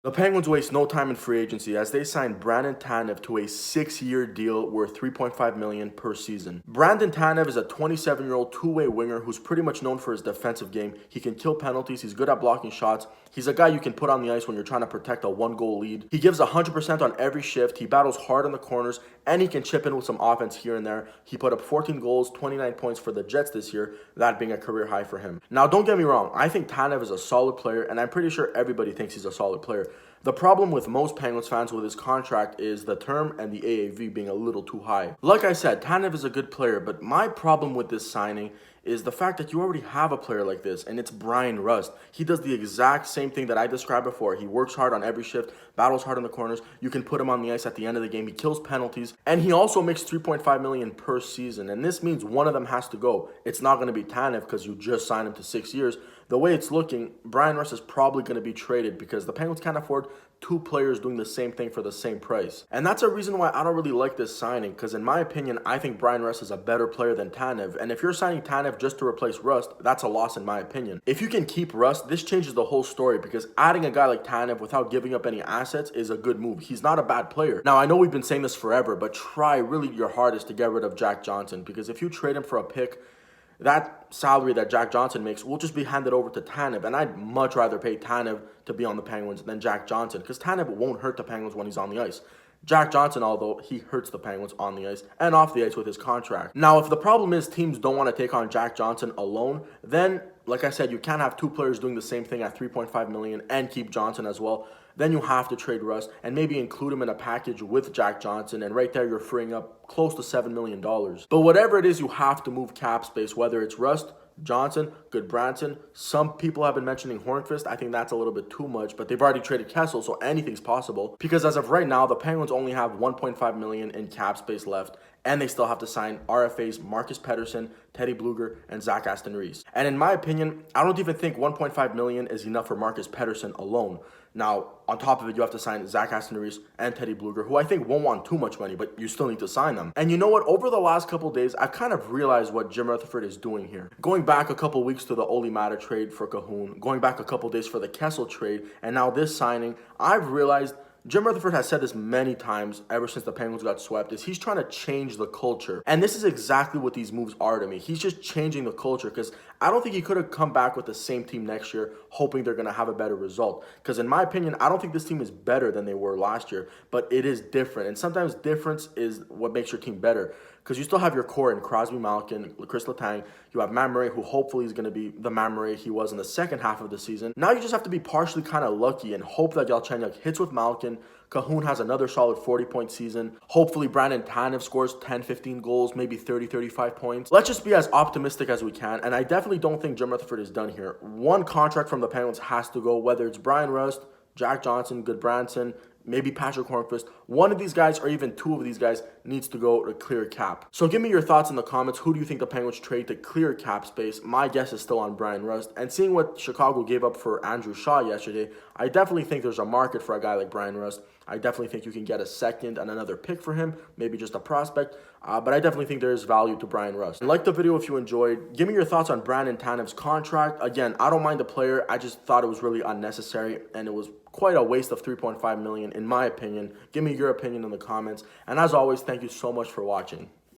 The Penguins waste no time in free agency as they signed Brandon Tanev to a 6-year deal worth $3.5 million per season. Brandon Tanev is a 27-year-old two-way winger who's pretty much known for his defensive game. He can kill penalties, he's good at blocking shots. He's a guy you can put on the ice when you're trying to protect a one-goal lead. He gives 100% on every shift, he battles hard on the corners, and he can chip in with some offense here and there. He put up 14 goals, 29 points for the Jets this year, that being a career high for him. Now, don't get me wrong, I think Tanev is a solid player, and I'm pretty sure everybody thinks he's a solid player. The problem with most Penguins fans with his contract is the term and the AAV being a little too high. Like I said, Tanev is a good player, but my problem with this signing is the fact that you already have a player like this, and it's Bryan Rust. He does the exact same thing that I described before. He works hard on every shift, battles hard in the corners. You can put him on the ice at the end of the game. He kills penalties, and he also makes $3.5 million per season, and this means one of them has to go. It's not going to be Tanev because you just signed him to 6 years. The way it's looking, Bryan Rust is probably going to be traded because the Penguins can't afford two players doing the same thing for the same price. And that's a reason why I don't really like this signing, because in my opinion, I think Bryan Rust is a better player than Tanev. And if you're signing Tanev just to replace Rust, that's a loss in my opinion. If you can keep Rust, this changes the whole story, because adding a guy like Tanev without giving up any assets is a good move. He's not a bad player. Now, I know we've been saying this forever, but try really your hardest to get rid of Jack Johnson, because if you trade him for a pick, that salary that Jack Johnson makes will just be handed over to Tanev, and I'd much rather pay Tanev to be on the Penguins than Jack Johnson, because Tanev won't hurt the Penguins when he's on the ice. Jack Johnson, although, he hurts the Penguins on the ice and off the ice with his contract. Now, if the problem is teams don't want to take on Jack Johnson alone, then, like I said, you can't have two players doing the same thing at $3.5 million and keep Johnson as well. Then you have to trade Rust and maybe include him in a package with Jack Johnson, and right there you're freeing up close to $7 million. But whatever it is, you have to move cap space, whether it's Rust, Johnson, Goodbranson. Some people have been mentioning Hornqvist. I think that's a little bit too much, but they've already traded Kessel, so anything's possible. Because as of right now, the Penguins only have $1.5 million in cap space left, and they still have to sign RFAs Marcus Pettersson, Teddy Blueger, and Zach Aston Reese. And in my opinion, I don't even think $1.5 million is enough for Marcus Pettersson alone. Now, on top of it, you have to sign Zach Aston Reese and Teddy Blueger, who I think won't want too much money, but you still need to sign them. And you know what? Over the last couple days, I've kind of realized what Jim Rutherford is doing here. Going back a couple weeks to the Oli Mata trade for Cahoon, going back a couple days for the Kessel trade, and now this signing, I've realized Jim Rutherford has said this many times ever since the Penguins got swept, is he's trying to change the culture. And this is exactly what these moves are to me. He's just changing the culture, because I don't think he could have come back with the same team next year hoping they're going to have a better result. Because in my opinion, I don't think this team is better than they were last year, but it is different. And sometimes difference is what makes your team better. Because you still have your core in Crosby, Malkin, Chris Letang. You have Matt Murray, who hopefully is going to be the Matt Murray he was in the second half of the season. Now you just have to be partially kind of lucky and hope that Galchenyuk hits with Malkin. Cahoon has another solid 40-point season. Hopefully Brandon Tanev scores 10, 15 goals, maybe 30, 35 points. Let's just be as optimistic as we can, and I definitely don't think Jim Rutherford is done here. One contract from the Penguins has to go, whether it's Bryan Rust, Jack Johnson, Goodbranson, maybe Patrick Hornqvist. One of these guys, or even two of these guys, needs to go to clear cap. So give me your thoughts in the comments. Who do you think the Penguins trade to clear cap space? My guess is still on Bryan Rust. And seeing what Chicago gave up for Andrew Shaw yesterday, I definitely think there's a market for a guy like Bryan Rust. I definitely think you can get a second and another pick for him, maybe just a prospect. But I definitely think there is value to Bryan Rust. And like the video if you enjoyed. Give me your thoughts on Brandon Tanev's contract. Again, I don't mind the player. I just thought it was really unnecessary, and it was quite a waste of $3.5 million in my opinion. Give me your opinion in the comments. And as always, thank you so much for watching.